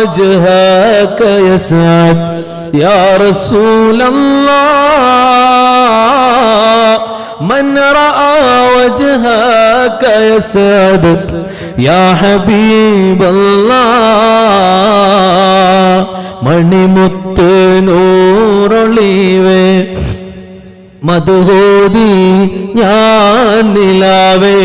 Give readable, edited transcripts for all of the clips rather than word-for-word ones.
وجهك يسعد يا رسول الله من رأى وجهك يسعد يا حبيب الله മണിമുത്ത് നൂറൊളിവേ മധുഹോദി ഞാൻ നിലാവേ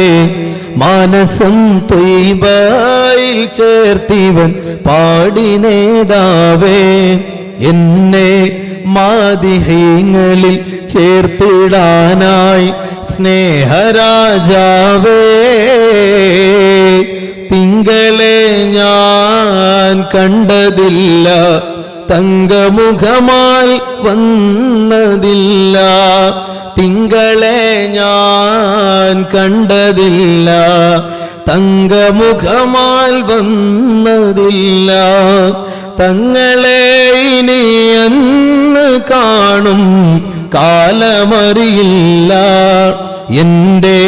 മാനസം ത്വയ്ബയിൽ ചേർത്തിവൻ പാടി നേതാവേ എന്നെ മാദിഹീങ്ങളിൽ ചേർത്തിടാനായി സ്നേഹരാജാവേ തിങ്കളെ ഞാൻ കണ്ടതില്ല തങ്കമുഖമായി വന്നതില്ല തിങ്കളെ ഞാൻ കണ്ടതില്ല തങ്കമുഖമായി വന്നതില്ല തങ്ങളെ ഇനി എന്ന് കാണും കാലമറിയില്ല എന്റെ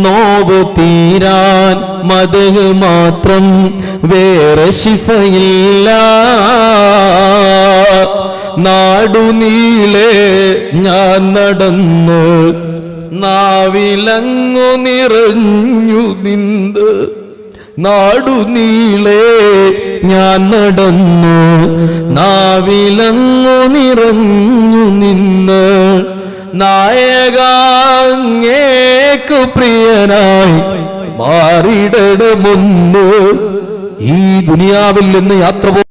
നോവ് തീരാൻ മദ്ഹ് മാത്രം വേറെ ശിഫയില്ല നാടുനീളെ ഞാൻ നടന്ന് നാവിലങ്ങു നിറഞ്ഞു നിന്ന് നാടുനീളെ ഞാൻ നടന്നു നാവിലങ്ങു നിറഞ്ഞു നിന്ന് നായകങ്ങേക്കു പ്രിയനായി മാറിടമുണ്ട് ഈ ദുനിയാവിൽ നിന്ന് യാത്ര